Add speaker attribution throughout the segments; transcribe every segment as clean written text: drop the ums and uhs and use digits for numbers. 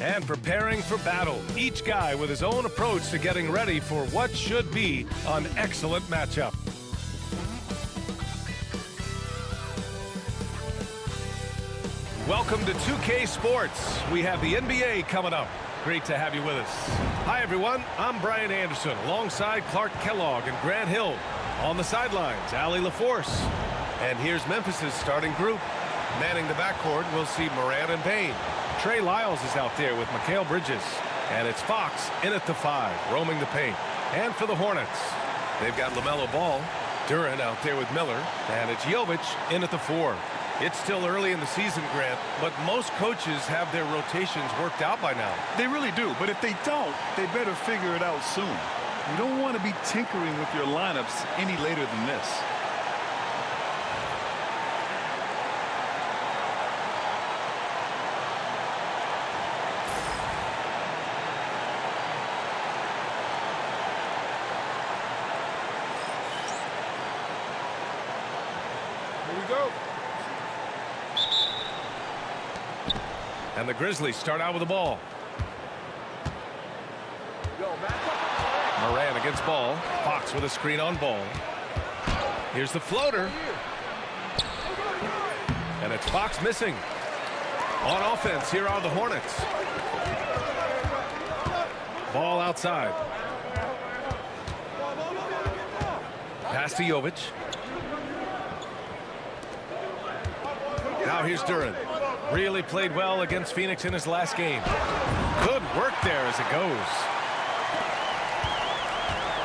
Speaker 1: and preparing for battle. Each guy with his own approach to getting ready for what should be an excellent matchup. Welcome to 2K Sports. We have the NBA coming up. Great to have you with us. Hi, everyone. I'm Brian Anderson alongside Clark Kellogg and Grant Hill. On the sidelines, Allie LaForce. And here's Memphis's starting group. Manning the backcourt, we'll see Morant and Payne. Trey Lyles is out there with Mikal Bridges. And it's Fox in at the 5, roaming the paint. And for the Hornets, they've got LaMelo Ball, Duran out there with Miller, and it's Jovic in at the 4. It's still early in the season, Grant, but most coaches have their rotations worked out by now.
Speaker 2: They really do, but if they don't, they better figure it out soon. You don't want to be tinkering with your lineups any later than this.
Speaker 1: Here we go. And the Grizzlies start out with the ball. Morant against Ball. Fox with a screen on Ball. Here's the floater. And it's Fox missing. On offense, here are the Hornets. Ball outside. Pass to Jovic. Now here's Duran. Really played well against Phoenix in his last game. Good work there as it goes.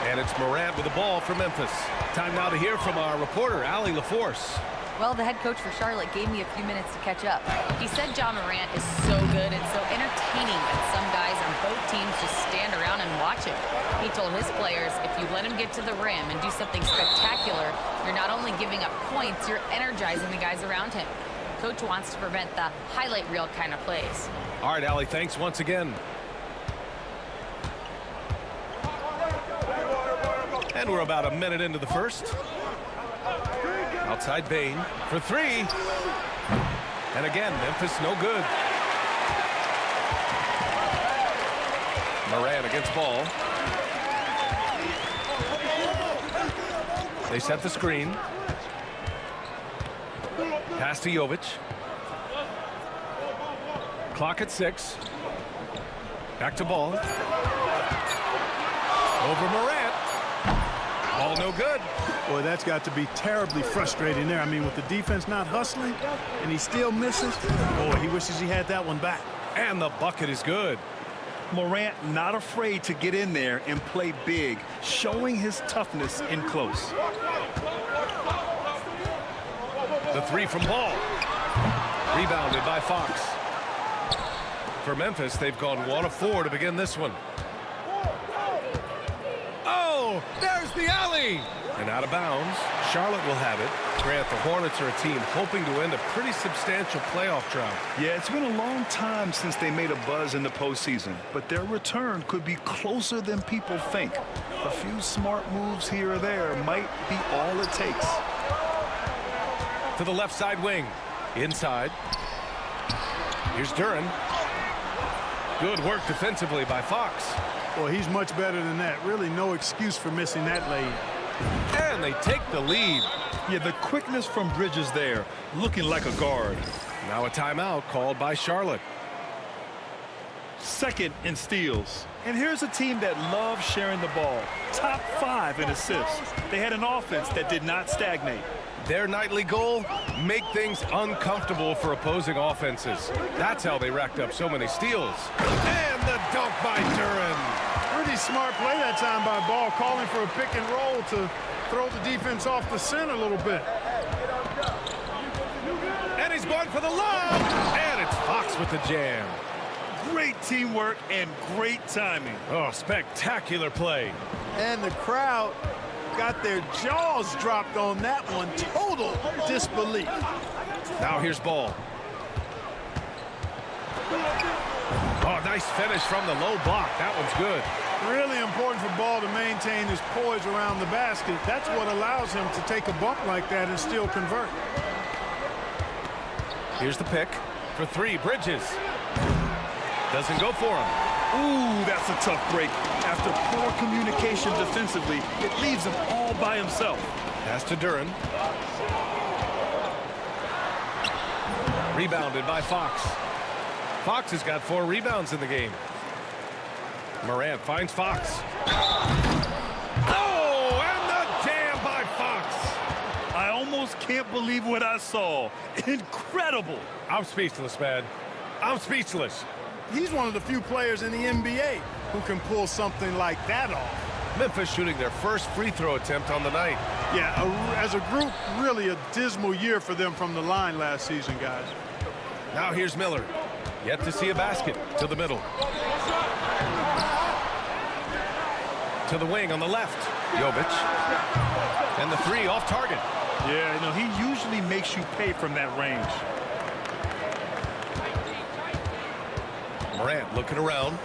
Speaker 1: And it's Morant with the ball for Memphis. Time now to hear from our reporter, Allie LaForce.
Speaker 3: Well, the head coach for Charlotte gave me a few minutes to catch up. He said John Morant is so good and so entertaining that some guys on both teams just stand around and watch him. He told his players, if you let him get to the rim and do something spectacular, you're not only giving up points, you're energizing the guys around him. Coach wants to prevent the highlight reel kind of plays.
Speaker 1: All right, Allie, thanks once again. And we're about a minute into the first. Outside Bane for 3. And again, Memphis no good. Morant against Ball. They set the screen. Pass to Jovic. Clock at 6. Back to Ball. Over Morant. Ball no good.
Speaker 4: Boy, that's got to be terribly frustrating there. I mean, with the defense not hustling and he still misses. Boy, he wishes he had that one back.
Speaker 1: And the bucket is good.
Speaker 2: Morant not afraid to get in there and play big, showing his toughness in close.
Speaker 1: The 3 from Ball. Rebounded by Fox. For Memphis, they've gone 1 of 4 to begin this one. Oh, there's the alley! And out of bounds. Charlotte will have it. Grant, the Hornets are a team hoping to end a pretty substantial playoff drought.
Speaker 2: Yeah, it's been a long time since they made a buzz in the postseason, but their return could be closer than people think. A few smart moves here or there might be all it takes.
Speaker 1: To the left side wing. Inside. Here's Duran. Good work defensively by Fox.
Speaker 4: Boy, he's much better than that. Really no excuse for missing that lay.
Speaker 1: And they take the lead.
Speaker 2: Yeah, the quickness from Bridges there, looking like a guard.
Speaker 1: Now a timeout called by Charlotte.
Speaker 2: Second in steals. And here's a team that loves sharing the ball. Top 5 in assists. They had an offense that did not stagnate.
Speaker 1: Their nightly goal, make things uncomfortable for opposing offenses. That's how they racked up so many steals. And the dunk by Duran.
Speaker 4: Pretty smart play that time by Ball, calling for a pick and roll to throw the defense off the scent a little bit.
Speaker 1: And he's going for the lob. And it's Fox with the jam.
Speaker 2: Great teamwork and great timing.
Speaker 1: Oh, spectacular play.
Speaker 4: And the crowd got their jaws dropped on that one. Total disbelief.
Speaker 1: Now here's Ball. Oh, nice finish from the low block. That one's good.
Speaker 4: Really important for Ball to maintain his poise around the basket. That's what allows him to take a bump like that and still convert.
Speaker 1: Here's the pick for 3, Bridges. Doesn't go for him.
Speaker 2: Ooh, that's a tough break. After poor communication defensively, it leaves him all by himself.
Speaker 1: Pass to Duran. Rebounded by Fox. Fox has got 4 rebounds in the game. Morant finds Fox. Oh, and the jam by Fox.
Speaker 2: I almost can't believe what I saw. Incredible.
Speaker 1: I'm speechless, man. I'm speechless.
Speaker 4: He's one of the few players in the NBA who can pull something like that off.
Speaker 1: Memphis shooting their first free throw attempt on the night.
Speaker 4: Yeah, as a group, really a dismal year for them from the line last season, guys.
Speaker 1: Now here's Miller. Yet to see a basket. To the middle. To the wing on the left. Jovic. And the 3 off target.
Speaker 2: Yeah, you know, he usually makes you pay from that range.
Speaker 1: Morant looking around.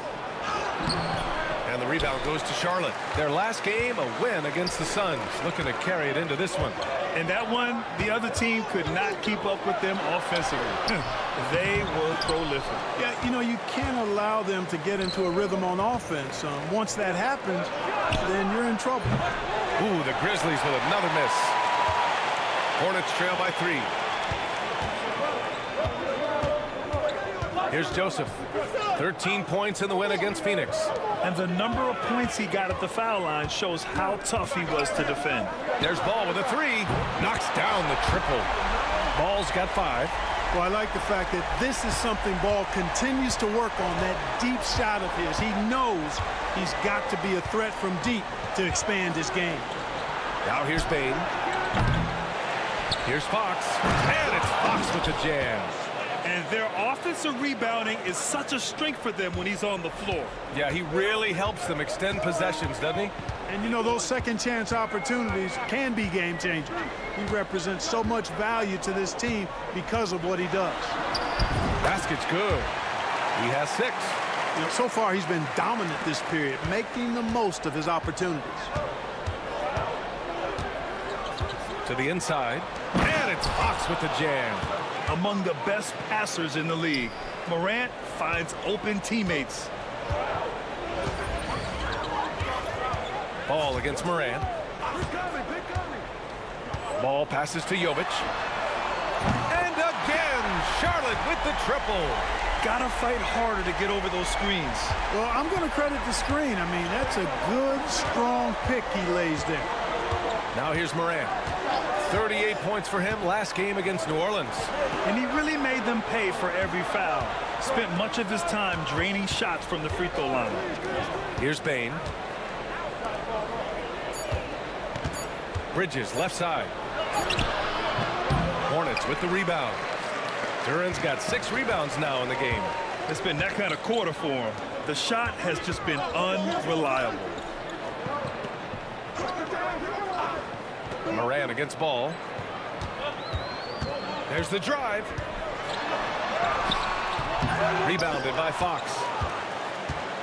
Speaker 1: And the rebound goes to Charlotte. Their last game, a win against the Suns. Looking to carry it into this one.
Speaker 2: And that one, the other team could not keep up with them offensively. They were prolific.
Speaker 4: Yeah, you know, you can't allow them to get into a rhythm on offense. Once that happens, then you're in trouble.
Speaker 1: Ooh, the Grizzlies with another miss. Hornets trail by 3. Here's Joseph. 13 points in the win against Phoenix.
Speaker 2: And the number of points he got at the foul line shows how tough he was to defend.
Speaker 1: There's Ball with a 3. Knocks down the triple. Ball's got 5.
Speaker 4: Well, I like the fact that this is something Ball continues to work on, that deep shot of his. He knows he's got to be a threat from deep to expand his game.
Speaker 1: Now here's Bain. Here's Fox. And it's Fox with the jam.
Speaker 2: And their offensive rebounding is such a strength for them when he's on the floor.
Speaker 1: Yeah, he really helps them extend possessions, doesn't he?
Speaker 4: And, you know, those second-chance opportunities can be game-changing. He represents so much value to this team because of what he does.
Speaker 1: Basket's good. He has 6.
Speaker 4: You know, so far, he's been dominant this period, making the most of his opportunities.
Speaker 1: To the inside. And it's Fox with the jam.
Speaker 2: Among the best passers in the league, Morant finds open teammates.
Speaker 1: Ball against Morant. Ball passes to Jovic. And again, Charlotte with the triple.
Speaker 2: Gotta fight harder to get over those screens.
Speaker 4: Well, I'm going to credit the screen. I mean, that's a good, strong pick he lays there.
Speaker 1: Now here's Morant. 38 points for him last game against New Orleans.
Speaker 2: And he really made them pay for every foul. Spent much of his time draining shots from the free throw line.
Speaker 1: Here's Bain. Bridges, left side. Hornets with the rebound. Duran's got 6 rebounds now in the game.
Speaker 2: It's been that kind of quarter for him. The shot has just been unreliable.
Speaker 1: Morant against Ball. There's the drive. Rebounded by Fox.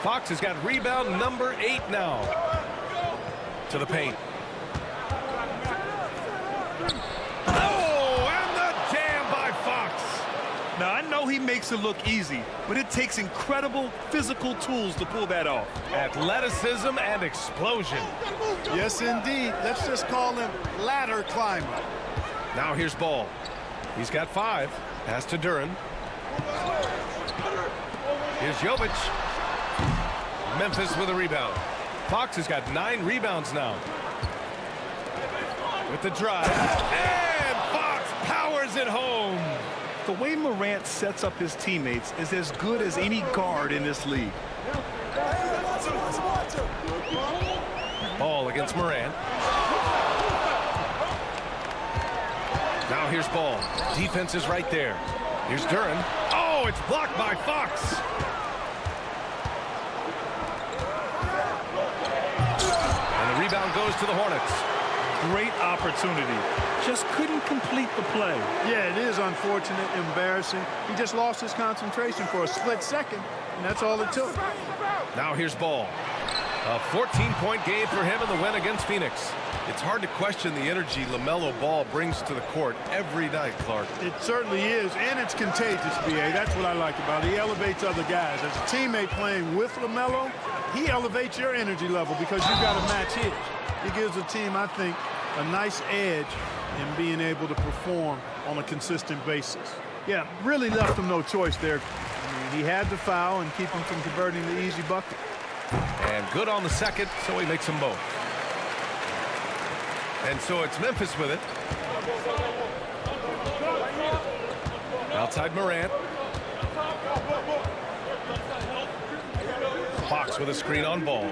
Speaker 1: Fox has got rebound number 8 now. To the paint. Oh, and the jam by Fox.
Speaker 2: Now, I know he makes it look easy, but it takes incredible physical tools to pull that off.
Speaker 1: Athleticism and explosion.
Speaker 4: Yes, indeed. Let's just call him ladder climber.
Speaker 1: Now here's Ball. He's got 5. Pass to Duran. Here's Jovic. Memphis with a rebound. Fox has got 9 rebounds now. With the drive. And Fox powers it home.
Speaker 2: The way Morant sets up his teammates is as good as any guard in this league.
Speaker 1: Ball against Morant. Now here's Ball. Defense is right there. Here's Duran. Oh, it's blocked by Fox. And the rebound goes to the Hornets.
Speaker 2: Great opportunity. Just couldn't complete the play.
Speaker 4: Yeah, it is unfortunate, embarrassing. He just lost his concentration for a split second, and that's all it took.
Speaker 1: Now here's Ball. A 14-point game for him in the win against Phoenix. It's hard to question the energy LaMelo Ball brings to the court every night, Clark.
Speaker 4: It certainly is, and it's contagious, B.A. That's what I like about it. He elevates other guys. As a teammate playing with LaMelo, he elevates your energy level because you've got to match his. He gives the team, I think, a nice edge in being able to perform on a consistent basis. Yeah, really left him no choice there. I mean, he had to foul and keep him from converting the easy bucket.
Speaker 1: And good on the second, so he makes them both. And so it's Memphis with it. Outside Morant. Fox with a screen on Ball.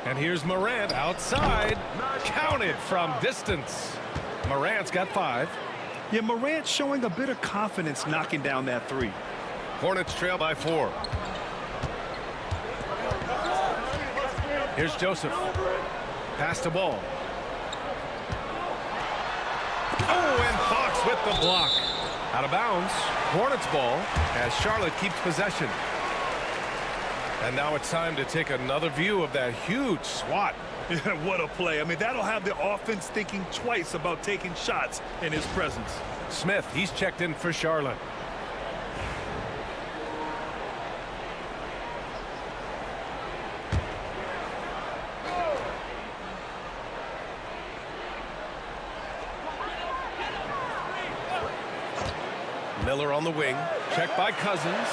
Speaker 1: And here's Morant outside. Counted from distance. Morant's got 5.
Speaker 2: Yeah, Morant showing a bit of confidence knocking down that 3.
Speaker 1: Hornets trail by 4. Here's Joseph. Pass to Ball. Oh, and Fox with the block. Out of bounds. Hornets ball as Charlotte keeps possession. And now it's time to take another view of that huge swat.
Speaker 2: What a play. I mean, that'll have the offense thinking twice about taking shots in his presence.
Speaker 1: Smith, he's checked in for Charlotte. Miller on the wing. Checked by Cousins.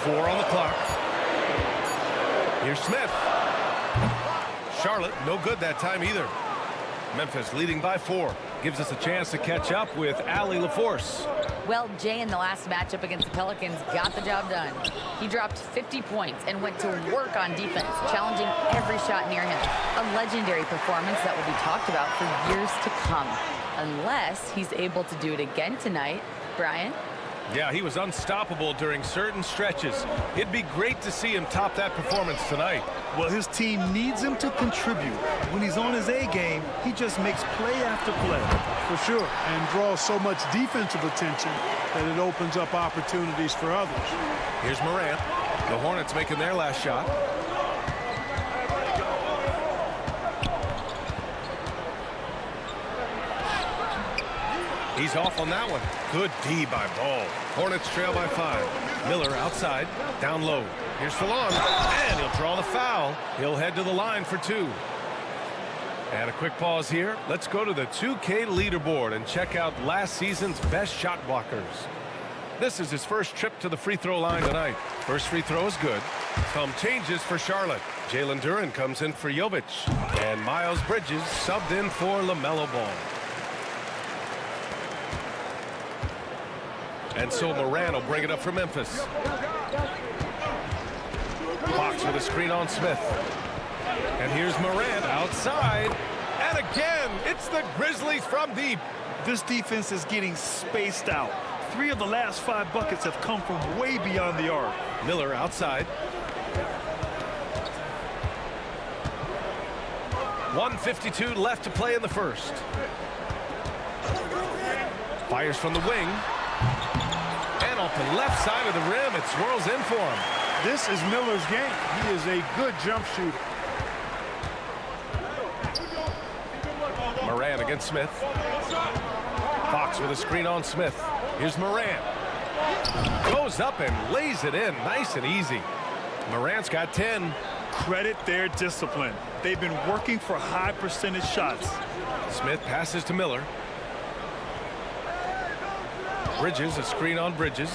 Speaker 1: 4 on the clock. Here's Smith. Charlotte, no good that time either. Memphis leading by 4. Gives us a chance to catch up with Allie LaForce.
Speaker 3: Well, Jay in the last matchup against the Pelicans got the job done. He dropped 50 points and went to work on defense, challenging every shot near him. A legendary performance that will be talked about for years to come. Unless he's able to do it again tonight. Brian?
Speaker 1: Yeah, he was unstoppable during certain stretches. It'd be great to see him top that performance tonight.
Speaker 2: Well, his team needs him to contribute. When he's on his A game, he just makes play after play.
Speaker 4: For sure, and draws so much defensive attention that it opens up opportunities for others.
Speaker 1: Here's Morant. The Hornets making their last shot. He's off on that one. Good D by Ball. Hornets trail by 5. Miller outside, down low. Here's Fallon, and he'll draw the foul. He'll head to the line for 2. And a quick pause here. Let's go to the 2K leaderboard and check out last season's best shot blockers. This is his first trip to the free throw line tonight. First free throw is good. Some changes for Charlotte. Jalen Duren comes in for Jovic. And Miles Bridges subbed in for LaMelo Ball. And so Morant will bring it up for Memphis. Fox with a screen on Smith. And here's Morant outside. And again, it's the Grizzlies from deep.
Speaker 2: This defense is getting spaced out. 3 of the last 5 buckets have come from way beyond the arc.
Speaker 1: Miller outside. 1:52 left to play in the first. Fires from the wing. And off the left side of the rim, it swirls in for him.
Speaker 4: This is Miller's game. He is a good jump shooter.
Speaker 1: Morant against Smith. Fox with a screen on Smith. Here's Morant. Goes up and lays it in nice and easy. Morant's got 10.
Speaker 2: Credit their discipline. They've been working for high percentage shots.
Speaker 1: Smith passes to Miller. Bridges, a screen on Bridges.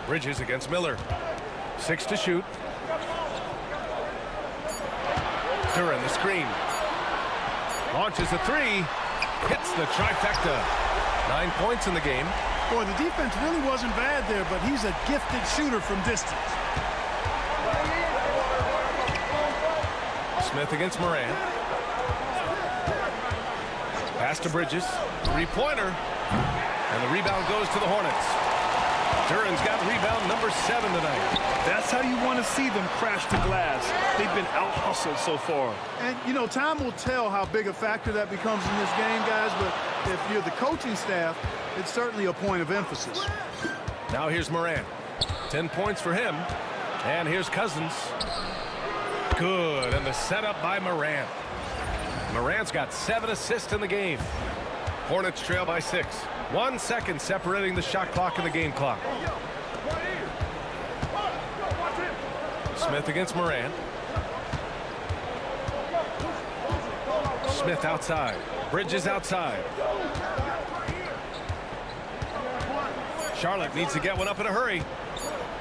Speaker 1: Bridges against Miller. 6 to shoot. Duren the screen. Launches a 3. Hits the trifecta. 9 points in the game.
Speaker 4: Boy, the defense really wasn't bad there, but he's a gifted shooter from distance.
Speaker 1: Smith against Morant. Pass to Bridges. 3-pointer. And the rebound goes to the Hornets. Duren's got rebound number 7 tonight.
Speaker 2: That's how you want to see them crash the glass. They've been out-hustled so far.
Speaker 4: And, you know, time will tell how big a factor that becomes in this game, guys, but if you're the coaching staff, it's certainly a point of emphasis.
Speaker 1: Now here's Morant. 10 points for him. And here's Cousins. Good, and the setup by Morant. Morant's got 7 assists in the game. Hornets trail by 6. 1 second separating the shot clock and the game clock. Smith against Morant. Smith outside. Bridges outside. Charlotte needs to get one up in a hurry.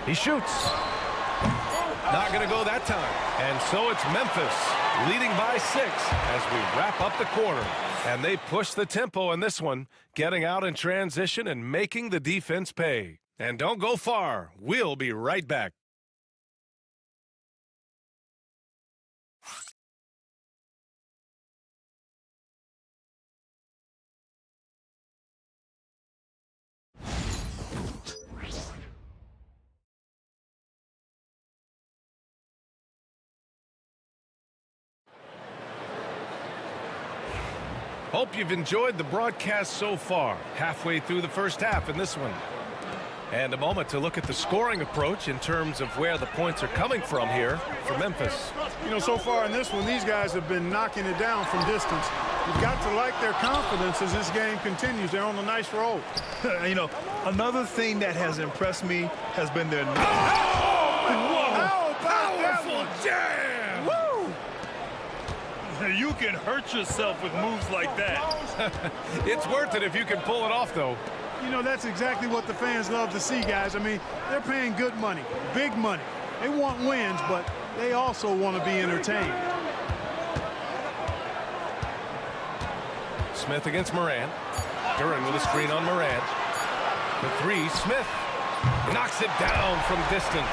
Speaker 1: He shoots. Not going to go that time. And so it's Memphis leading by 6 as we wrap up the quarter. And they push the tempo in this one, getting out in transition and making the defense pay. And don't go far. We'll be right back. Hope you've enjoyed the broadcast so far. Halfway through the first half in this one. And a moment to look at the scoring approach in terms of where the points are coming from here for Memphis.
Speaker 4: You know, so far in this one, these guys have been knocking it down from distance. You've got to like their confidence as this game continues. They're on a nice roll.
Speaker 2: You know, another thing that has impressed me has been their...
Speaker 4: How about
Speaker 1: Powerful jam!
Speaker 2: Woo! You can hurt yourself with moves like that.
Speaker 1: It's worth it if you can pull it off, though.
Speaker 4: You know, that's exactly what the fans love to see, guys. I mean, they're paying good money, big money. They want wins, but they also want to be entertained.
Speaker 1: Smith against Morant. Duran with a screen on Morant. The 3, Smith knocks it down from distance.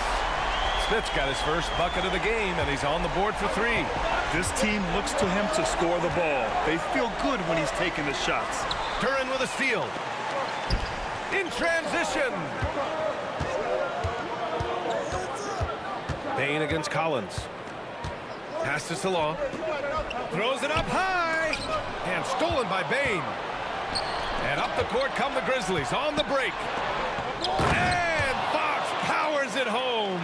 Speaker 1: Smith's got his first bucket of the game, and he's on the board for 3.
Speaker 2: This team looks to him to score the ball. They feel good when he's taking the shots.
Speaker 1: Duran with a steal. In transition. Bain against Collins. Passes to Law. Throws it up high. And stolen by Bain. And up the court come the Grizzlies on the break. And Fox powers it home.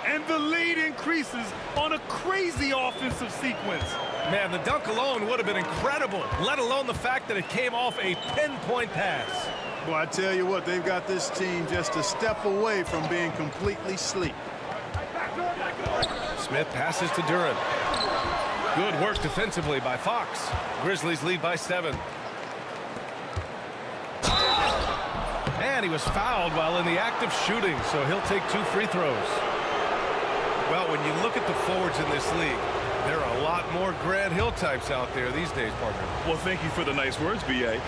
Speaker 2: And the lead increases on a crazy offensive sequence.
Speaker 1: Man, the dunk alone would have been incredible, let alone the fact that it came off a pinpoint pass.
Speaker 4: Well, I tell you what, they've got this team just a step away from being completely asleep.
Speaker 1: Smith passes to Duran. Good work defensively by Fox. Grizzlies lead by 7. And he was fouled while in the act of shooting, so he'll take 2 free throws. Well, when you look at the forwards in this league, there are a lot more Grant Hill types out there these days, partner.
Speaker 2: Well, thank you for the nice words, B.A.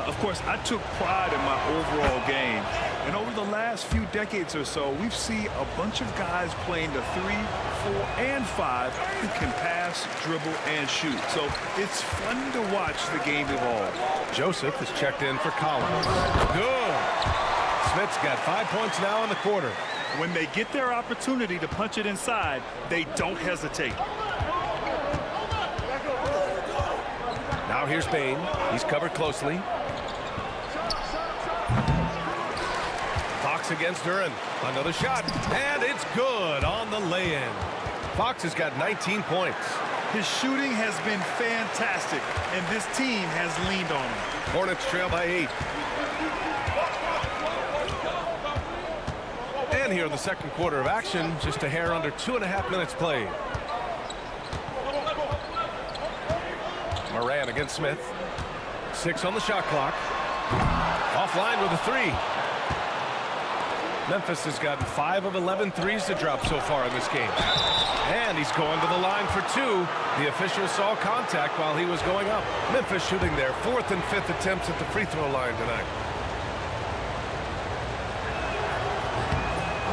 Speaker 2: Of course, I took pride in my overall game. And over the last few decades or so, we've seen a bunch of guys playing the 3, 4, and 5 who can pass, dribble, and shoot. So it's fun to watch the game evolve.
Speaker 1: Joseph is checked in for Collins. Good. Smith's got 5 points now in the quarter.
Speaker 2: When they get their opportunity to punch it inside, they don't hesitate.
Speaker 1: Now here's Bain. He's covered closely. Fox against Duran. Another shot. And it's good on the lay-in. Fox has got 19 points.
Speaker 2: His shooting has been fantastic, and this team has leaned on him.
Speaker 1: Hornets trail by 8. And here in the second quarter of action, just a hair under 2.5 minutes played. Morant against Smith. 6 on the shot clock. Offline with a 3. Memphis has gotten 5 of 11 threes to drop so far in this game. And he's going to the line for 2. The official saw contact while he was going up. Memphis shooting their 4th and 5th attempts at the free throw line tonight.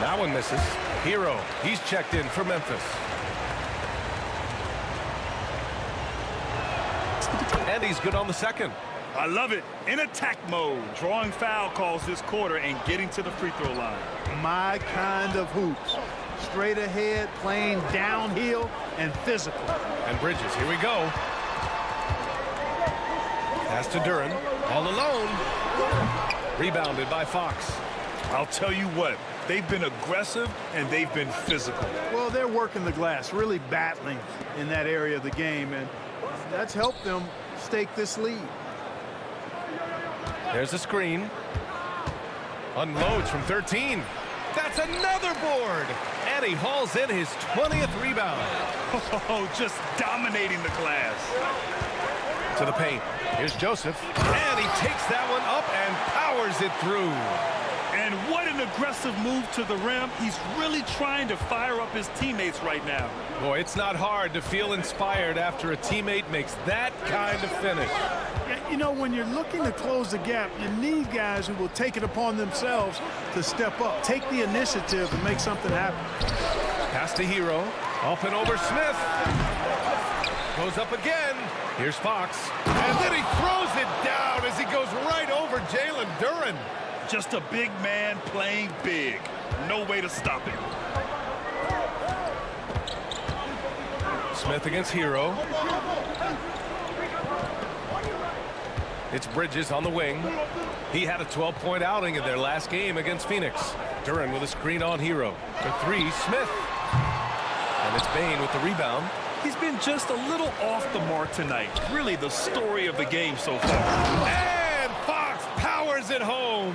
Speaker 1: That one misses. Hero, he's checked in for Memphis. And he's good on the second.
Speaker 2: I love it. In attack mode, drawing foul calls this quarter and getting to the free throw line.
Speaker 4: My kind of hoops. Straight ahead, playing downhill, and physical.
Speaker 1: And Bridges, here we go. Pass to Duran, all alone. Rebounded by Fox.
Speaker 2: I'll tell you what, they've been aggressive and they've been physical.
Speaker 4: Well, they're working the glass, really battling in that area of the game, and that's helped them stake this lead.
Speaker 1: There's a screen. Unloads from 13. That's another board. And he hauls in his 20th rebound.
Speaker 2: Oh, just dominating the glass.
Speaker 1: To the paint. Here's Joseph. And he takes that one up and powers it through.
Speaker 2: And what an aggressive move to the rim. He's really trying to fire up his teammates right now.
Speaker 1: Boy, it's not hard to feel inspired after a teammate makes that kind of finish.
Speaker 4: You know, when you're looking to close the gap, you need guys who will take it upon themselves to step up, take the initiative and make something happen.
Speaker 1: Pass to Hero. Up and over Smith. Goes up again. Here's Fox. And then he throws it down as he goes right over Jalen Duren.
Speaker 2: Just a big man playing big. No way to stop him.
Speaker 1: Smith against Hero. It's Bridges on the wing. He had a 12-point outing in their last game against Phoenix. Duren with a screen on Hero. For three, Smith. And it's Bane with the rebound.
Speaker 2: He's been just a little off the mark tonight. Really the story of the game so far.
Speaker 1: And Fox powers it home.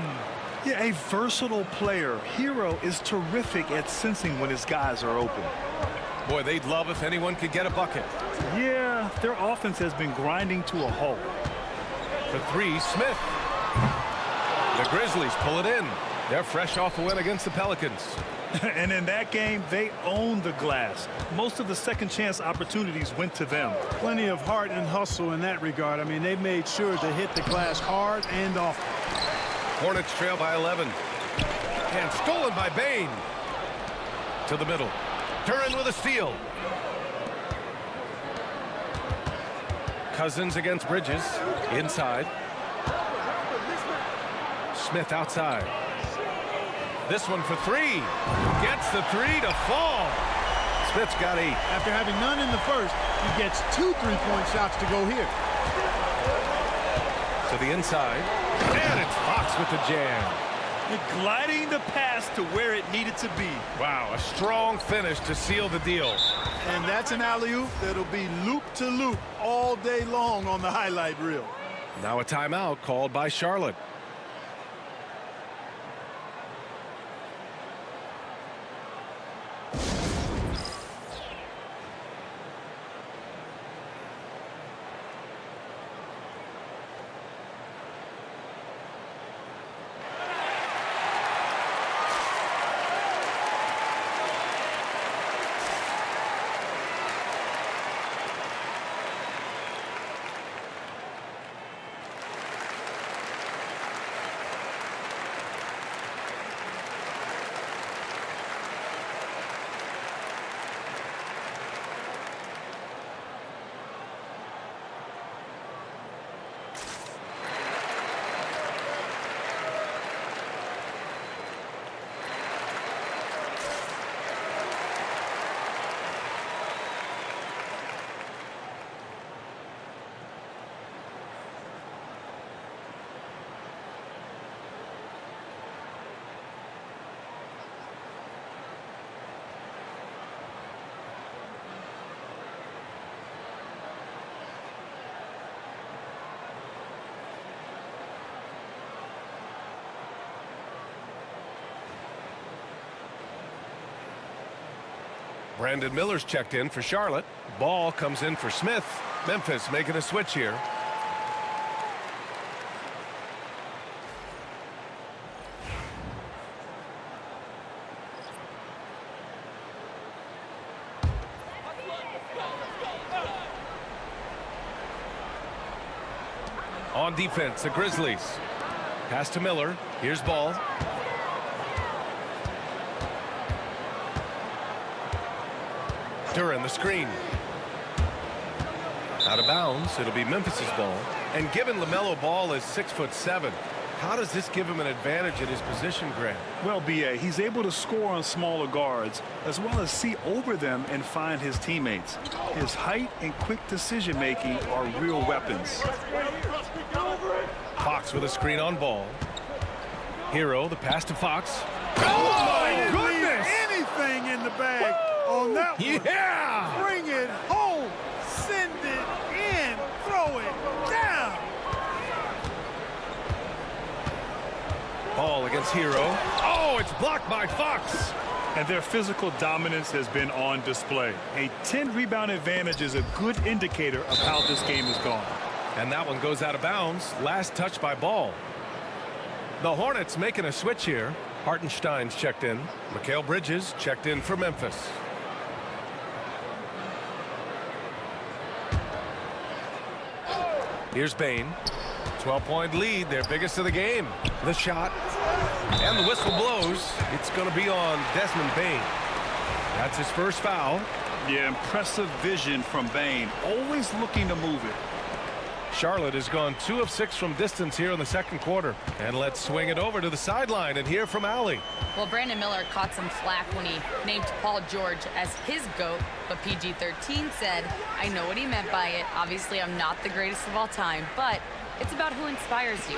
Speaker 2: Yeah, a versatile player. Hero is terrific at sensing when his guys are open.
Speaker 1: Boy, they'd love if anyone could get a bucket.
Speaker 2: Yeah, their offense has been grinding to a halt.
Speaker 1: For three, Smith. The Grizzlies pull it in. They're fresh off a win against the Pelicans.
Speaker 2: And in that game, they owned the glass. Most of the second chance opportunities went to them.
Speaker 4: Plenty of heart and hustle in that regard. I mean, they made sure to hit the glass hard and often.
Speaker 1: Hornets trail by 11. And stolen by Bane. To the middle. Duren with a steal. Cousins against Bridges. Inside. Smith outside. This one for three. Gets the three to fall. Smith's got 8.
Speaker 4: After having none in the first, he gets 2 3-point shots to go here.
Speaker 1: To the inside. And it's Fox with the jam.
Speaker 2: Gliding the pass to where it needed to be.
Speaker 1: Wow, a strong finish to seal the deal.
Speaker 4: And that's an alley-oop that'll be loop-to-loop all day long on the highlight reel.
Speaker 1: Now a timeout called by Charlotte. Brandon Miller's checked in for Charlotte. Ball comes in for Smith. Memphis making a switch here. On defense, the Grizzlies. Pass to Miller. Here's Ball. Duren the screen. Out of bounds. It'll be Memphis's ball. And given LaMelo Ball is 6'7", how does this give him an advantage at his position, Grant?
Speaker 2: Well, B.A., he's able to score on smaller guards as well as see over them and find his teammates. His height and quick decision-making are real weapons.
Speaker 1: Fox with a screen on Ball. Hero, the pass to Fox.
Speaker 4: Oh,
Speaker 1: my goodness!
Speaker 4: Anything in the bag on that one.
Speaker 1: Yeah!
Speaker 4: Bring it home. Send it in. Throw it down.
Speaker 1: Ball against Hero. Oh, it's blocked by Fox.
Speaker 2: And their physical dominance has been on display. A 10-rebound advantage is a good indicator of how this game has gone.
Speaker 1: And that one goes out of bounds. Last touch by Ball. The Hornets making a switch here. Hartenstein's checked in. Mikal Bridges checked in for Memphis. Here's Bain. 12-point lead, their biggest of the game. The shot. And the whistle blows. It's going to be on Desmond Bain. That's his first foul.
Speaker 2: Yeah, impressive vision from Bain. Always looking to move it.
Speaker 1: Charlotte has gone 2 of 6 from distance here in the second quarter. And let's swing it over to the sideline and hear from Allie.
Speaker 3: Well, Brandon Miller caught some flack when he named Paul George as his GOAT, but PG-13 said, I know what he meant by it. Obviously, I'm not the greatest of all time, but it's about who inspires you.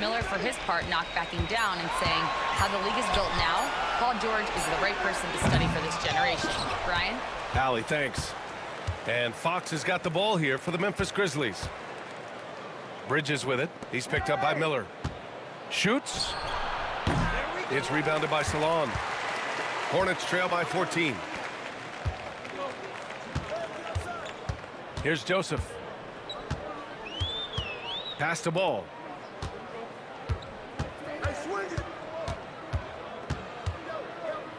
Speaker 3: Miller, for his part, knocked backing down and saying, how the league is built now, Paul George is the right person to study for this generation. Brian?
Speaker 1: Allie, thanks. And Fox has got the ball here for the Memphis Grizzlies. Bridges with it. He's picked up by Miller. Shoots. It's rebounded by Salon. Hornets trail by 14. Here's Joseph. Pass the ball.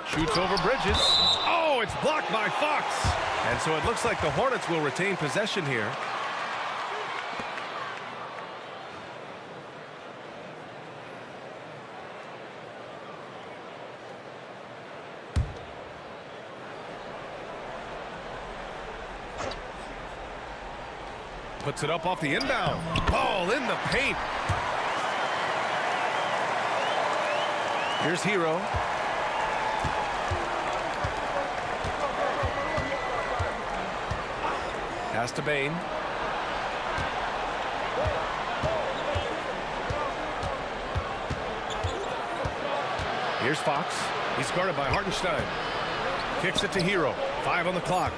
Speaker 1: Shoots over Bridges. Oh, it's blocked by Fox. And so it looks like the Hornets will retain possession here. Puts it up off the inbound. Ball in the paint. Here's Hero. Pass to Bain. Here's Fox. He's guarded by Hartenstein. Kicks it to Hero. 5 on the clock.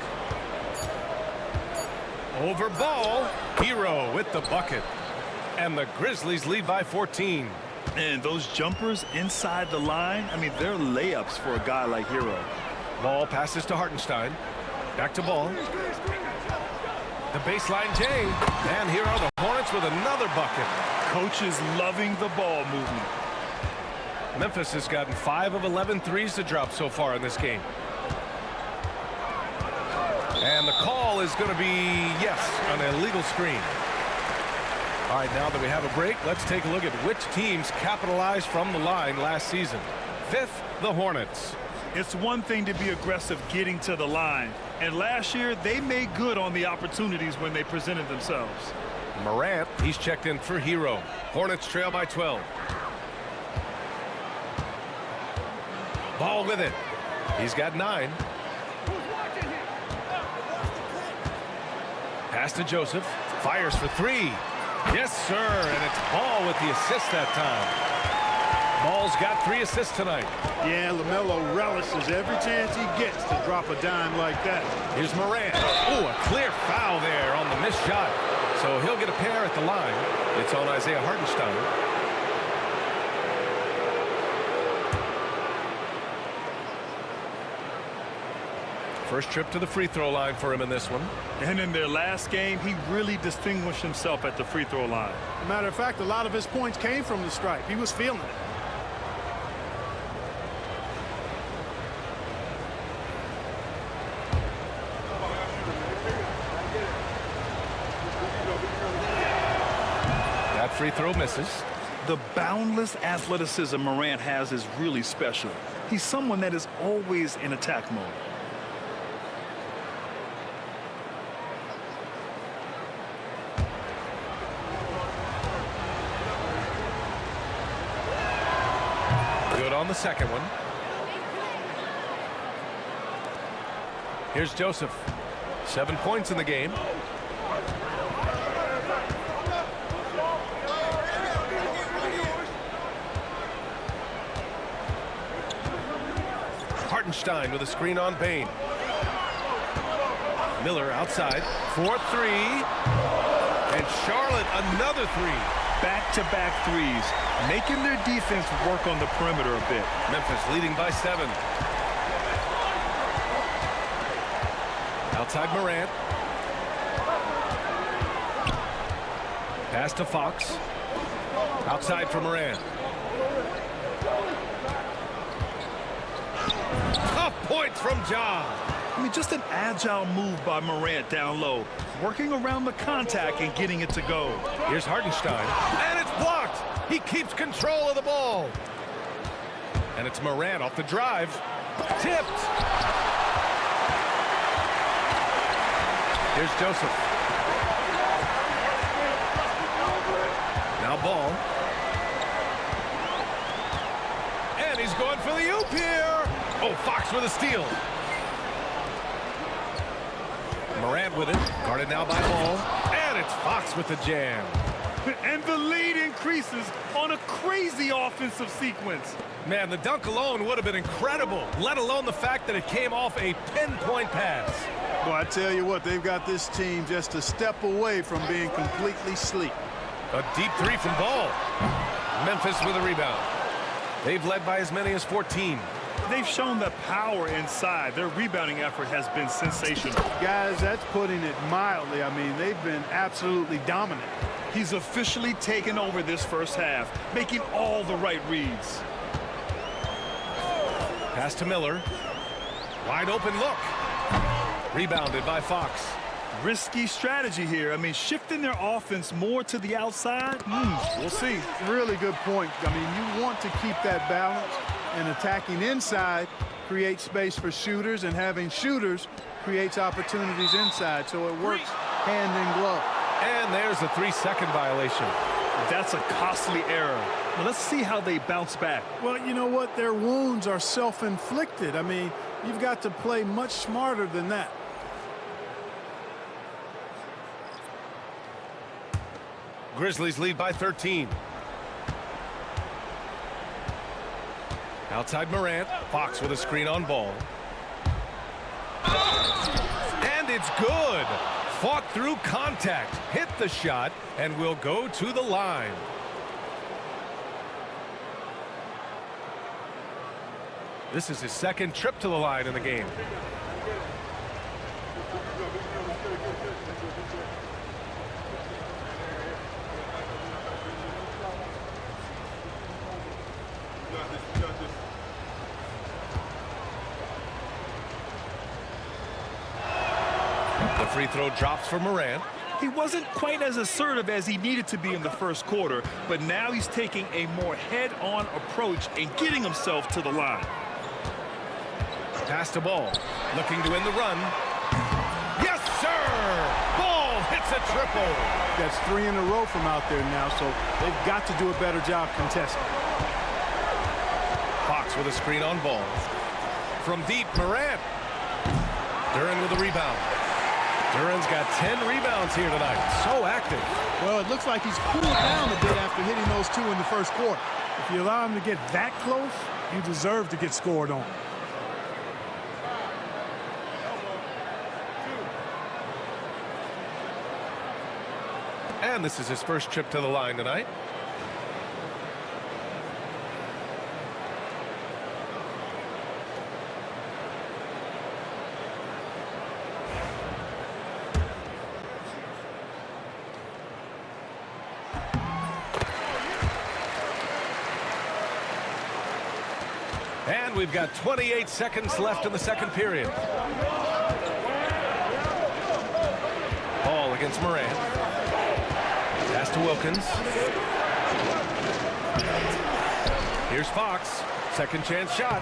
Speaker 1: Over Ball. Hero with the bucket. And the Grizzlies lead by 14.
Speaker 2: And those jumpers inside the line, I mean, they're layups for a guy like Hero.
Speaker 1: Ball passes to Hartenstein. Back to Ball. The baseline J. And here are the Hornets with another bucket.
Speaker 2: Coaches loving the ball movement.
Speaker 1: Memphis has gotten 5 of 11 threes to drop so far in this game. And the call is going to be, yes, an illegal screen. All right, now that we have a break, let's take a look at which teams capitalized from the line last season. 5th, the Hornets.
Speaker 2: It's one thing to be aggressive getting to the line. And last year, they made good on the opportunities when they presented themselves.
Speaker 1: Morant, he's checked in for Hero. Hornets trail by 12. Ball with it. He's got 9. Pass to Joseph. Fires for 3. Yes, sir. And it's Ball with the assist that time. Ball's got 3 assists tonight.
Speaker 4: Yeah, LaMelo relishes every chance he gets to drop a dime like that.
Speaker 1: Here's Morant. Oh, a clear foul there on the missed shot. So he'll get a pair at the line. It's on Isaiah Hartenstein. First trip to the free throw line for him in this one.
Speaker 2: And in their last game, he really distinguished himself at the free throw line.
Speaker 4: As a matter of fact, a lot of his points came from the stripe. He was feeling it.
Speaker 1: That free throw misses.
Speaker 2: The boundless athleticism Morant has is really special. He's someone that is always in attack mode.
Speaker 1: Good on the second one. Here's Joseph. 7 points in the game. Hartenstein with a screen on Bain. Miller outside for three. And Charlotte another three.
Speaker 2: Back-to-back threes, making their defense work on the perimeter a bit.
Speaker 1: Memphis leading by 7. Outside Morant. Pass to Fox. Outside for Morant. Tough points from John.
Speaker 2: I mean, just an agile move by Morant down low, working around the contact and getting it to go.
Speaker 1: Here's Hartenstein, and it's blocked. He keeps control of the ball. And it's Morant off the drive. Tipped. Here's Joseph. Now Ball. And he's going for the oop here. Oh, Fox with a steal. Morant with it. Guarded now by Ball. And it's Fox with the jam.
Speaker 2: And the lead increases on a crazy offensive sequence.
Speaker 1: Man, the dunk alone would have been incredible, let alone the fact that it came off a pinpoint pass.
Speaker 4: Well, I tell you what, they've got this team just a step away from being completely sleep.
Speaker 1: A deep three from Ball. Memphis with a rebound. They've led by as many as 14.
Speaker 2: They've shown the power inside. Their rebounding effort has been sensational.
Speaker 4: Guys, that's putting it mildly. I mean, they've been absolutely dominant.
Speaker 2: He's officially taken over this first half, making all the right reads.
Speaker 1: Pass to Miller. Wide open look. Rebounded by Fox.
Speaker 2: Risky strategy here. I mean, shifting their offense more to the outside, we'll see.
Speaker 4: Really good point. I mean, you want to keep that balance, and attacking inside creates space for shooters, and having shooters creates opportunities inside, so it works hand in glove.
Speaker 1: And there's a 3-second violation.
Speaker 2: That's a costly error. Well, let's see how they bounce back.
Speaker 4: Well, you know what? Their wounds are self-inflicted. I mean, you've got to play much smarter than that.
Speaker 1: Grizzlies lead by 13. Outside Morant. Fox with a screen on Ball. And it's good. Fought through contact, hit the shot, and will go to the line. This is his second trip to the line in the game. The free throw drops for Morant.
Speaker 2: He wasn't quite as assertive as he needed to be in the first quarter, but now he's taking a more head-on approach and getting himself to the line.
Speaker 1: Pass to Ball. Looking to end the run. Yes, sir! Ball hits a triple.
Speaker 4: That's 3 in a row from out there now, so they've got to do a better job contesting.
Speaker 1: Fox with a screen on Ball. From deep, Morant. Duran with a rebound. Duran's got 10 rebounds here tonight. So active.
Speaker 4: Well, it looks like he's cooled down a bit after hitting those 2 in the first quarter. If you allow him to get that close, you deserve to get scored on.
Speaker 1: And this is his first trip to the line tonight. And we've got 28 seconds left in the second period. Ball against Morant. Pass to Wilkins. Here's Fox. Second chance shot.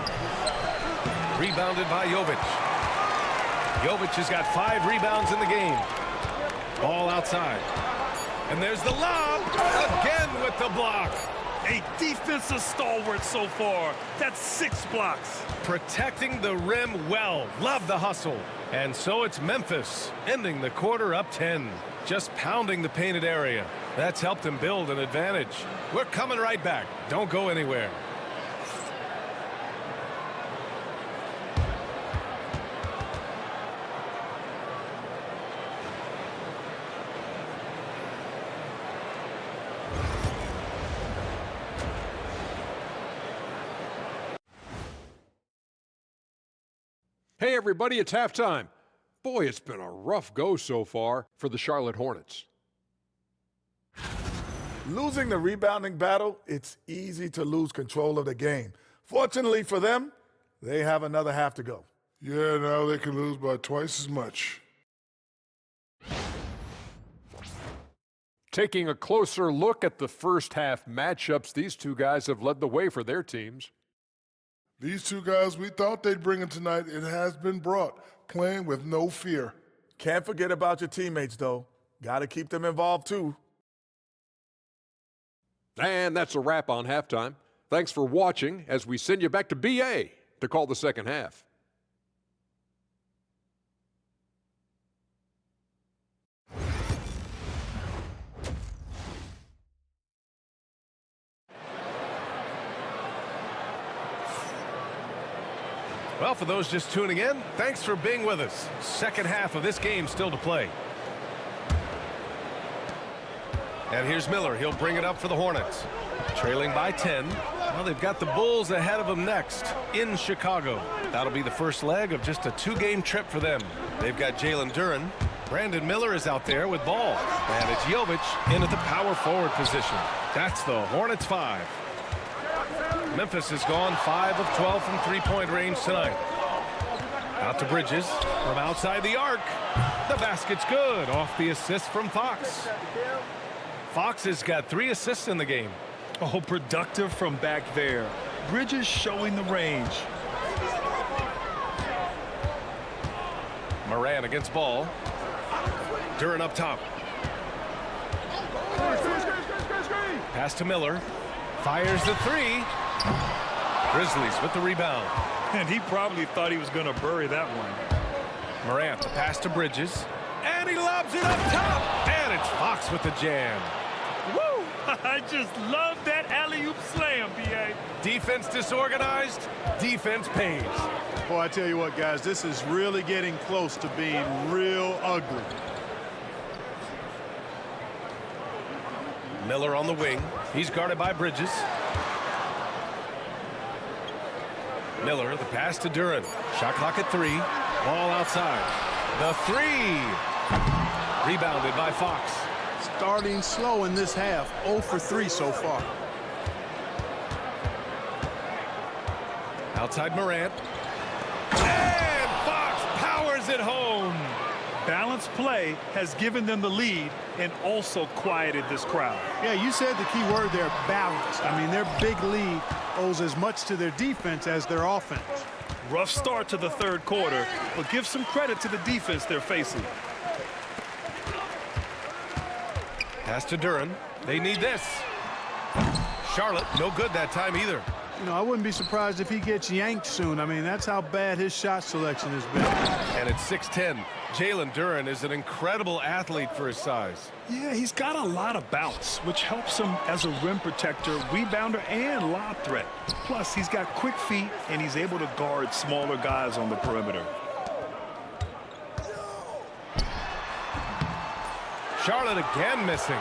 Speaker 1: Rebounded by Jovic. Jovic has got 5 rebounds in the game. Ball outside. And there's the lob. Again with the block.
Speaker 2: A defensive stalwart so far. That's 6 blocks.
Speaker 1: Protecting the rim well. Love the hustle. And so it's Memphis ending the quarter up 10. Just pounding the painted area. That's helped them build an advantage. We're coming right back. Don't go anywhere.
Speaker 5: Hey everybody, it's halftime. Boy, it's been a rough go so far for the Charlotte Hornets.
Speaker 6: Losing the rebounding battle, it's easy to lose control of the game. Fortunately for them, they have another half to go.
Speaker 7: Yeah, now they can lose by twice as much.
Speaker 5: Taking a closer look at the first half matchups, these two guys have led the way for their teams.
Speaker 7: These two guys we thought they'd bring in tonight, it has been brought, playing with no fear.
Speaker 6: Can't forget about your teammates, though. Got to keep them involved, too.
Speaker 5: And that's a wrap on halftime. Thanks for watching as we send you back to BA to call the second half.
Speaker 1: Well, for those just tuning in, thanks for being with us. Second half of this game still to play. And here's Miller. He'll bring it up for the Hornets. Trailing by 10. Well, they've got the Bulls ahead of them next in Chicago. That'll be the first leg of just a two-game trip for them. They've got Jalen Duren. Brandon Miller is out there with ball. And it's Jovic in at the power forward position. That's the Hornets 5. Memphis has gone 5 of 12 from three-point range tonight. Out to Bridges from outside the arc. The basket's good off the assist from Fox. Fox has got 3 assists in the game.
Speaker 2: Oh, productive from back there. Bridges showing the range.
Speaker 1: Morant against ball. Duren up top. Pass to Miller. Fires the 3. Grizzlies with the rebound.
Speaker 2: And he probably thought he was going to bury that one.
Speaker 1: Morant, the pass to Bridges. And he lobs it up top. And it's Fox with the jam.
Speaker 2: Woo! I just love that alley-oop slam, B.A.
Speaker 1: Defense disorganized. Defense pays.
Speaker 4: Boy, I tell you what, guys, this is really getting close to being real ugly.
Speaker 1: Miller on the wing. He's guarded by Bridges. Miller, the pass to Duren. Shot clock at 3. Ball outside. The 3. Rebounded by Fox.
Speaker 4: Starting slow in this half. 0 for 3 so far.
Speaker 1: Outside Morant. And Fox powers it home.
Speaker 2: Balanced play has given them the lead and also quieted this crowd.
Speaker 4: Yeah, you said the key word there, balanced. I mean, their big lead owes as much to their defense as their offense.
Speaker 2: Rough start to the third quarter, but give some credit to the defense they're facing.
Speaker 1: Pass to Duren. They need this. Charlotte, no good that time either.
Speaker 4: You know, I wouldn't be surprised if he gets yanked soon. I mean, that's how bad his shot selection has been.
Speaker 1: And it's 6-10. Jalen Duren is an incredible athlete for his size.
Speaker 2: Yeah, he's got a lot of bounce, which helps him as a rim protector, rebounder, and lob threat. Plus, he's got quick feet, and he's able to guard smaller guys on the perimeter.
Speaker 1: Charlotte again missing.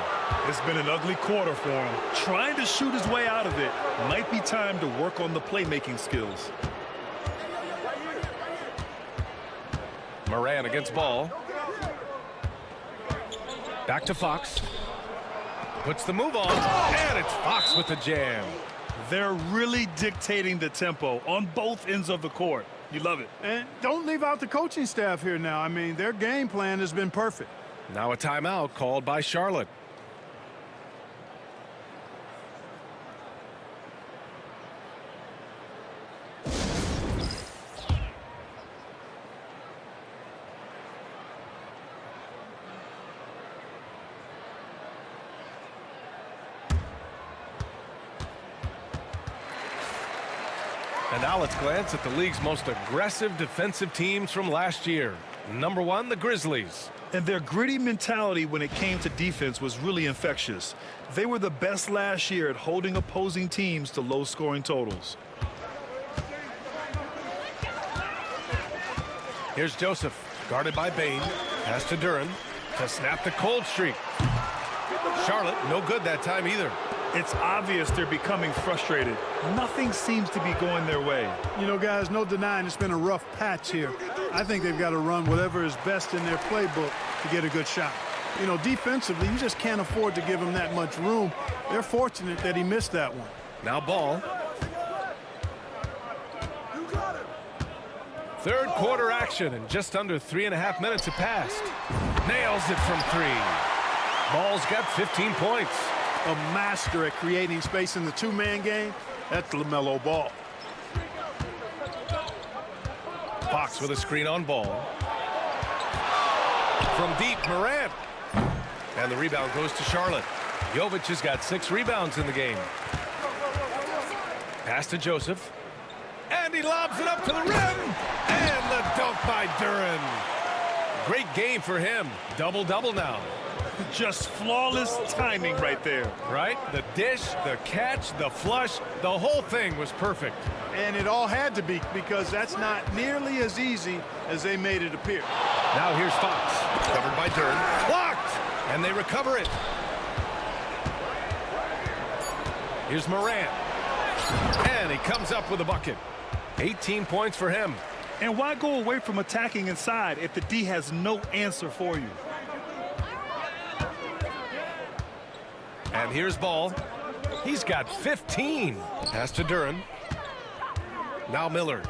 Speaker 2: It's been an ugly quarter for him. Trying to shoot his way out of it. Might be time to work on the playmaking skills.
Speaker 1: Morant against ball. Back to Fox. Puts the move on. And it's Fox with the jam.
Speaker 2: They're really dictating the tempo on both ends of the court. You love it.
Speaker 4: And don't leave out the coaching staff here now. I mean, their game plan has been perfect.
Speaker 1: Now a timeout called by Charlotte. And now let's glance at the league's most aggressive defensive teams from last year. Number 1, the Grizzlies.
Speaker 2: And their gritty mentality when it came to defense was really infectious. They were the best last year at holding opposing teams to low-scoring totals.
Speaker 1: Here's Joseph, guarded by Bain. Pass to Duren to snap the cold streak. Charlotte, no good that time either.
Speaker 2: It's obvious they're becoming frustrated. Nothing seems to be going their way.
Speaker 4: You know, guys, no denying it's been a rough patch here. I think they've got to run whatever is best in their playbook to get a good shot. You know, defensively, you just can't afford to give him that much room. They're fortunate that he missed that one.
Speaker 1: Now ball. Third quarter action, and just under 3.5 minutes have passed. Nails it from 3. Ball's got 15 points.
Speaker 4: A master at creating space in the two-man game. That's LaMelo Ball.
Speaker 1: Fox with a screen on ball. From deep, Morant. And the rebound goes to Charlotte. Jovic has got 6 rebounds in the game. Pass to Joseph. And he lobs it up to the rim. And the dunk by Duren. Great game for him. Double-double now.
Speaker 2: Just flawless timing right there.
Speaker 1: Right? The dish, the catch, the flush, the whole thing was perfect.
Speaker 4: And it all had to be, because that's not nearly as easy as they made it appear.
Speaker 1: Now here's Fox. Covered by Duren. Blocked! And they recover it. Here's Morant. And he comes up with a bucket. 18 points for him.
Speaker 2: And why go away from attacking inside if the D has no answer for you?
Speaker 1: And here's Ball. He's got 15. Pass to Duren. Now Miller.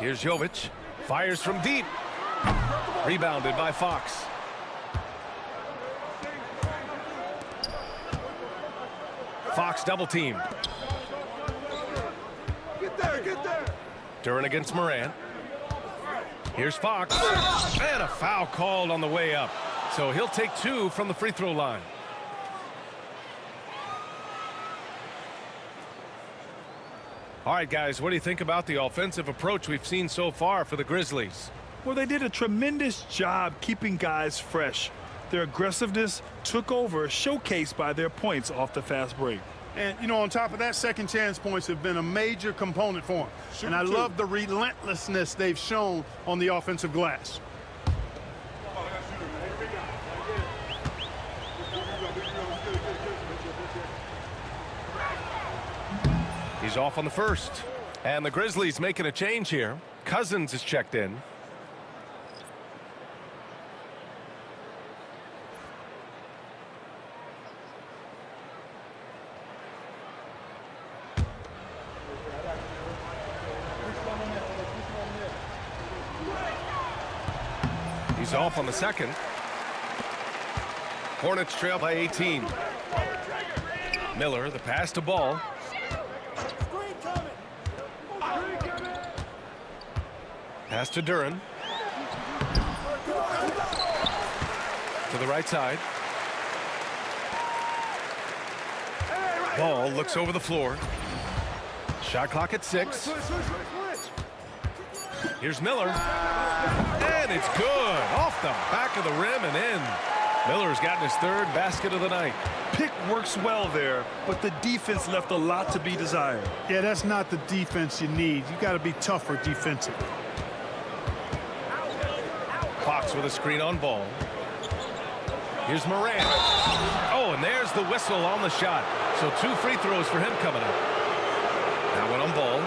Speaker 1: Here's Jovic. Fires from deep. Rebounded by Fox. Fox double team.
Speaker 4: Get there.
Speaker 1: Duren against Morant. Here's Fox. And a foul called on the way up. So he'll take 2 from the free throw line. All right, guys, what do you think about the offensive approach we've seen so far for the Grizzlies?
Speaker 2: Well, they did a tremendous job keeping guys fresh. Their aggressiveness took over, showcased by their points off the fast break.
Speaker 4: And, you know, on top of that, second chance points have been a major component for them. And I love the relentlessness they've shown on the offensive glass.
Speaker 1: He's off on the first. And the Grizzlies making a change here. Cousins is checked in. He's off on the second. Hornets trail by 18. Miller, the pass to Ball. Pass to Duren. To the right side. Ball looks over the floor. Shot clock at 6. Here's Miller. And it's good. Off the back of the rim and in. Miller's gotten his 3rd basket of the night.
Speaker 2: Pick works well there, but the defense left a lot to be desired.
Speaker 4: Yeah, that's not the defense you need. You got to be tougher defensively.
Speaker 1: Fox with a screen on Ball. Here's Morant. Oh, and there's the whistle on the shot. So 2 free throws for him coming up. Now one on Ball.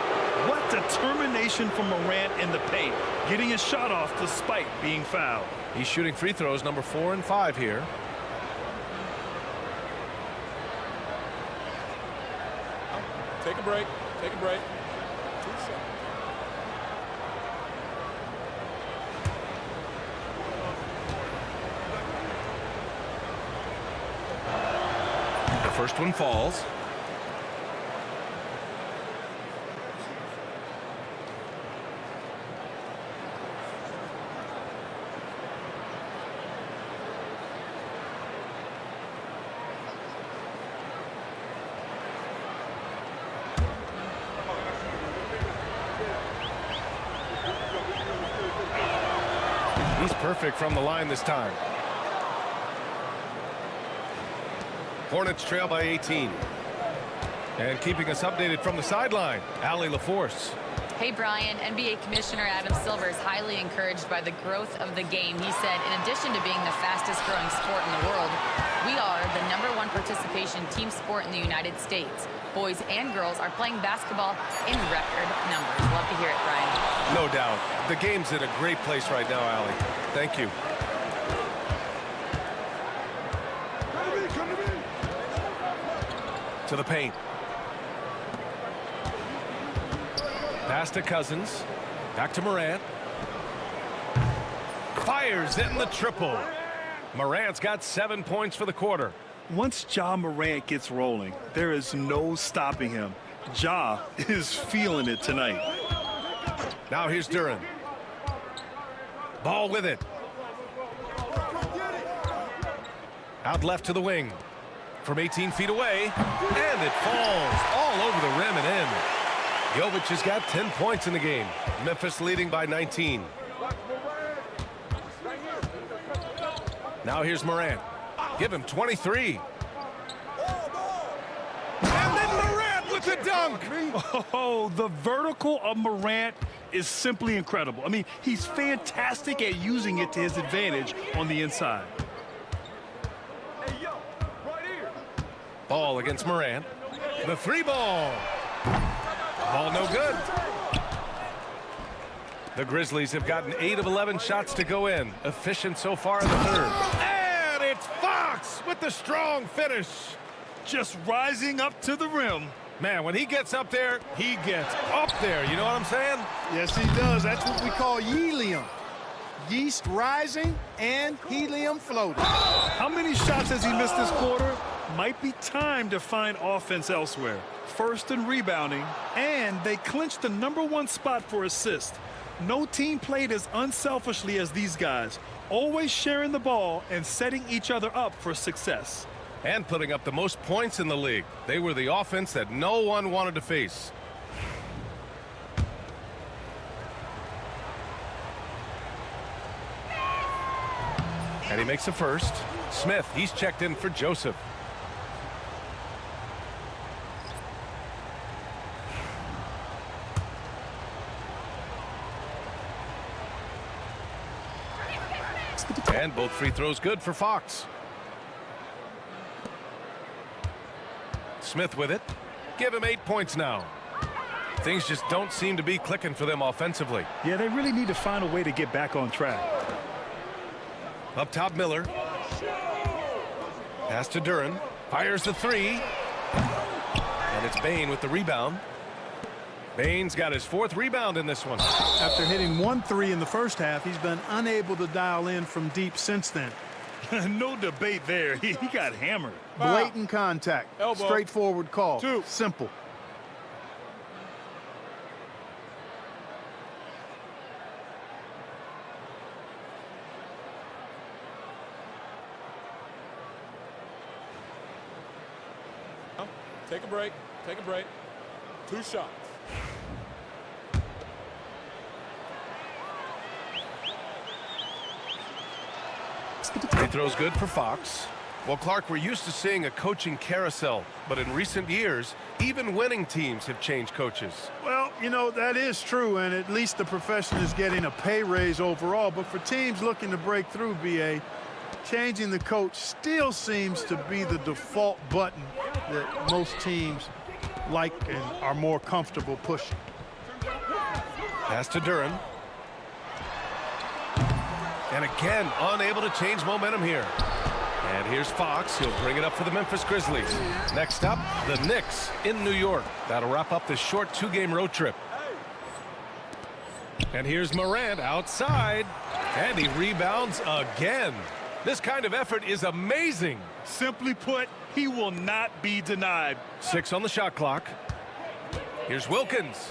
Speaker 2: What determination from Morant in the paint, getting his shot off despite being fouled.
Speaker 1: He's shooting free throws number 4 and 5 here.
Speaker 5: Take a break. Take a break.
Speaker 1: The first one falls. He's perfect from the line this time. Hornets trail by 18. And keeping us updated from the sideline, Allie LaForce.
Speaker 3: Hey, Brian, NBA Commissioner Adam Silver is highly encouraged by the growth of the game. He said, in addition to being the fastest growing sport in the world, we are the #1 participation team sport in the United States. Boys and girls are playing basketball in record numbers. Love to hear it, Brian.
Speaker 1: No doubt. The game's in a great place right now, Allie. Thank you. To the paint. Pass to Cousins. Back to Morant. Fires in the triple. Morant's got 7 points for the quarter.
Speaker 2: Once Ja Morant gets rolling, there is no stopping him. Ja is feeling it tonight.
Speaker 1: Now here's Duren. Ball with it. Out left to the wing. From 18 feet away. And it falls all over the rim and in. Jovic has got 10 points in the game. Memphis leading by 19. Now here's Morant. Give him 23. And then Morant with the dunk.
Speaker 2: Oh, the vertical of Morant is simply incredible. I mean, he's fantastic at using it to his advantage on the inside.
Speaker 1: Ball against Morant. The 3 ball. Ball no good. The Grizzlies have gotten 8 of 11 shots to go in. Efficient so far in the third. And it's Fox with the strong finish.
Speaker 2: Just rising up to the rim.
Speaker 1: Man, when he gets up there, he gets up there. You know what I'm saying?
Speaker 4: Yes, he does. That's what we call helium. Yeast rising and helium floating.
Speaker 2: How many shots has he missed this quarter? Might be time to find offense elsewhere. First in rebounding, and they clinched the #1 spot for assists. No team played as unselfishly as these guys, always sharing the ball and setting each other up for success.
Speaker 1: And putting up the most points in the league. They were the offense that no one wanted to face. And he makes the first. Smith, he's checked in for Joseph. And both free throws good for Fox. Smith with it. Give him 8 points now. Things just don't seem to be clicking for them offensively.
Speaker 2: Yeah, they really need to find a way to get back on track.
Speaker 1: Up top, Miller. Pass to Duren. Fires the 3. And it's Bane with the rebound. Bane's got his 4th rebound in this one.
Speaker 4: After hitting 1 3 in the first half, he's been unable to dial in from deep since then.
Speaker 2: No debate there. He got hammered.
Speaker 4: Blatant contact.
Speaker 7: Elbow.
Speaker 4: Straightforward call.
Speaker 7: 2.
Speaker 4: Simple.
Speaker 7: Take a break. Take a break. 2 shots.
Speaker 1: Free throw's good for Fox. Well, Clark, we're used to seeing a coaching carousel, but in recent years, even winning teams have changed coaches.
Speaker 4: Well, you know, that is true, and at least the profession is getting a pay raise overall. But for teams looking to break through, BA, changing the coach still seems to be the default button that most teams like and are more comfortable pushing.
Speaker 1: Pass to Duren. And again, unable to change momentum here. And here's Fox. He'll bring it up for the Memphis Grizzlies. Next up, the Knicks in New York. That'll wrap up this short 2-game road trip. And here's Morant outside. And he rebounds again. This kind of effort is amazing.
Speaker 2: Simply put, he will not be denied.
Speaker 1: 6 on the shot clock. Here's Wilkins.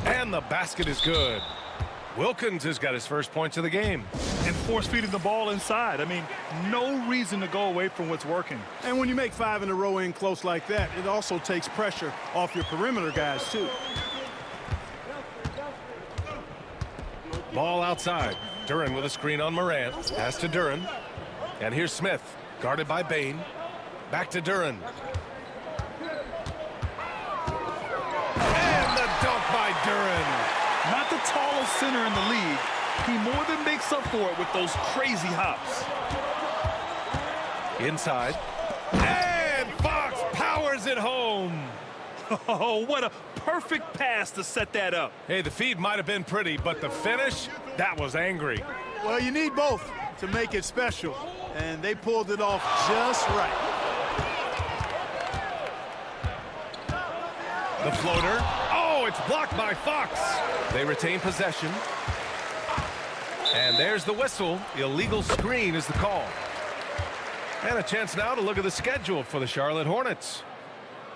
Speaker 1: And the basket is good. Wilkins has got his first points of the game.
Speaker 2: And force-feeding the ball inside. I mean, no reason to go away from what's working.
Speaker 4: And when you make 5 in a row in close like that, it also takes pressure off your perimeter guys, too.
Speaker 1: Ball outside. Duren with a screen on Morant. Pass to Duren. And here's Smith, guarded by Bane. Back to Duren. And the dunk by Duran.
Speaker 2: Not the tallest center in the league. He more than makes up for it with those crazy hops.
Speaker 1: Inside. And Fox powers it home.
Speaker 2: Oh, what a perfect pass to set that up.
Speaker 1: Hey, the feed might have been pretty, but the finish, that was angry.
Speaker 4: Well, you need both to make it special, and they pulled it off just right.
Speaker 1: The floater. Oh, it's blocked by Fox. They retain possession. And there's the whistle. Illegal screen is the call. And a chance now to look at the schedule for the Charlotte Hornets.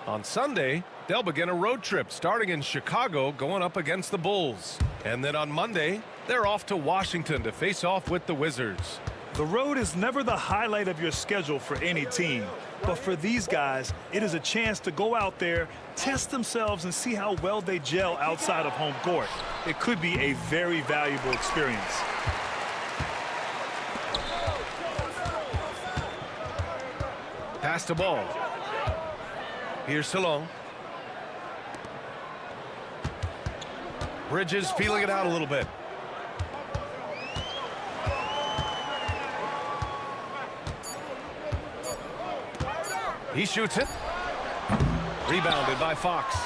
Speaker 1: On Sunday, they'll begin a road trip starting in Chicago, going up against the Bulls. And then on Monday, they're off to Washington to face off with the Wizards.
Speaker 2: The road is never the highlight of your schedule for any team. But for these guys, it is a chance to go out there, test themselves, and see how well they gel outside of home court. It could be a very valuable experience.
Speaker 1: Pass the ball. Here's Salon. Bridges feeling it out a little bit. He shoots it. Rebounded by Fox.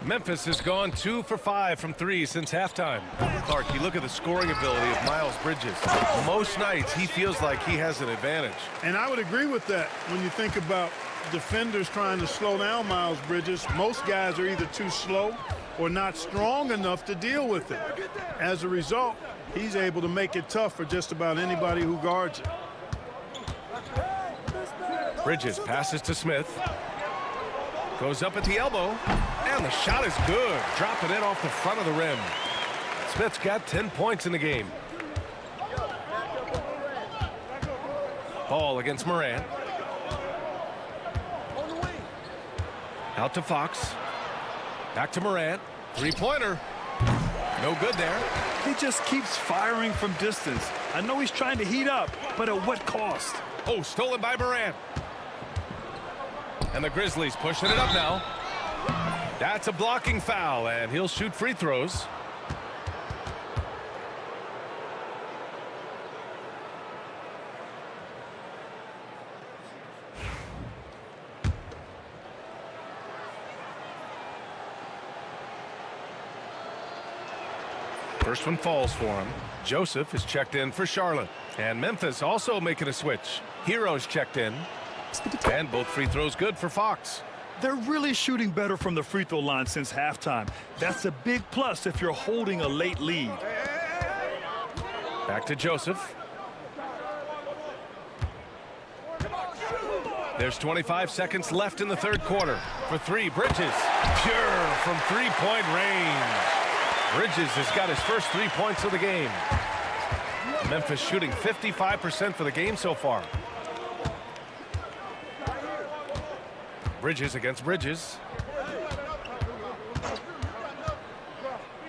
Speaker 1: Memphis has gone 2 for 5 from 3 since halftime. Clark, you look at the scoring ability of Miles Bridges. Most nights, he feels like he has an advantage.
Speaker 4: And I would agree with that when you think about defenders trying to slow down Miles Bridges. Most guys are either too slow or not strong enough to deal with it. As a result, he's able to make it tough for just about anybody who guards it.
Speaker 1: Bridges passes to Smith. Goes up at the elbow. And the shot is good. Dropping it off the front of the rim. Smith's got 10 points in the game. Ball against Morant. Out to Fox. Back to Morant. Three-pointer. No good there.
Speaker 2: He just keeps firing from distance. I know he's trying to heat up, but at what cost?
Speaker 1: Oh, stolen by Morant. And the Grizzlies pushing it up now. That's a blocking foul, and he'll shoot free throws. First one falls for him. Joseph is checked in for Charlotte. And Memphis also making a switch. Hero's checked in. And both free throws good for Fox.
Speaker 2: They're really shooting better from the free throw line since halftime. That's a big plus if you're holding a late lead.
Speaker 1: Back to Joseph. There's 25 seconds left in the third quarter. For three, Bridges. Pure from three-point range. Bridges has got his first 3 points of the game. Memphis shooting 55% for the game so far. Bridges against Bridges.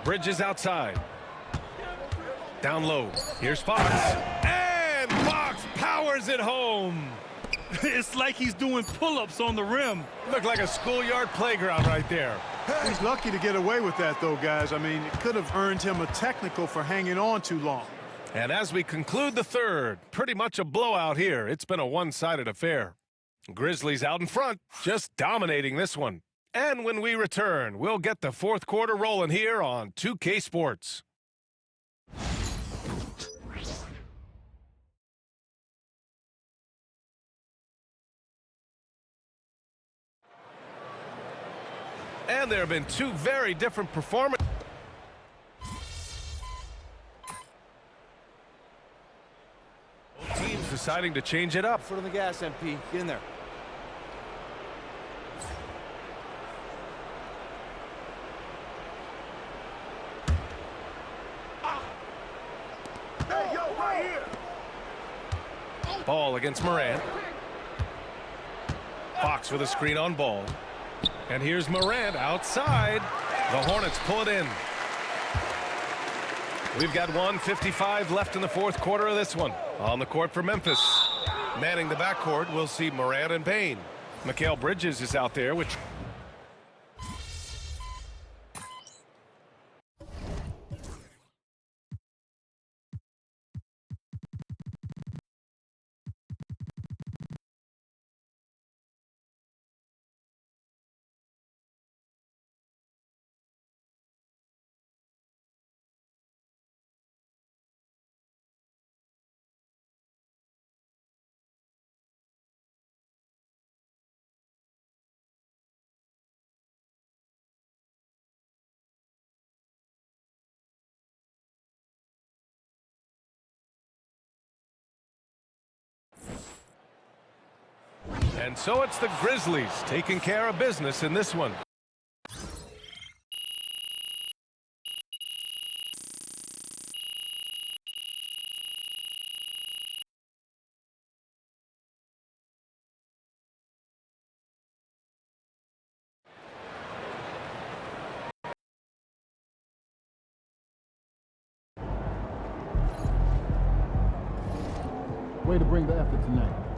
Speaker 1: Bridges outside. Down low. Here's Fox. And Fox powers it home.
Speaker 2: It's like he's doing pull-ups on the rim.
Speaker 1: Looked like a schoolyard playground right there.
Speaker 4: He's lucky to get away with that, though, guys. I mean, it could have earned him a technical for hanging on too long.
Speaker 1: And as we conclude the third, pretty much a blowout here. It's been a one-sided affair. Grizzlies out in front, just dominating this one. And when we return, we'll get the fourth quarter rolling here on 2K Sports. And there have been two very different performances. Both teams deciding to change it up.
Speaker 8: Foot on the gas, MP. Get in there.
Speaker 6: Hey, yo, right here.
Speaker 1: Ball against Morant. Fox with a screen on ball. And here's Morant outside. The Hornets pull it in. We've got 1:55 left in the fourth quarter of this one. On the court for Memphis. Manning the backcourt, we'll see Morant and Payne. Mikal Bridges is out there, which And so it's the Grizzlies taking care of business in this one.
Speaker 8: Way to bring the effort tonight.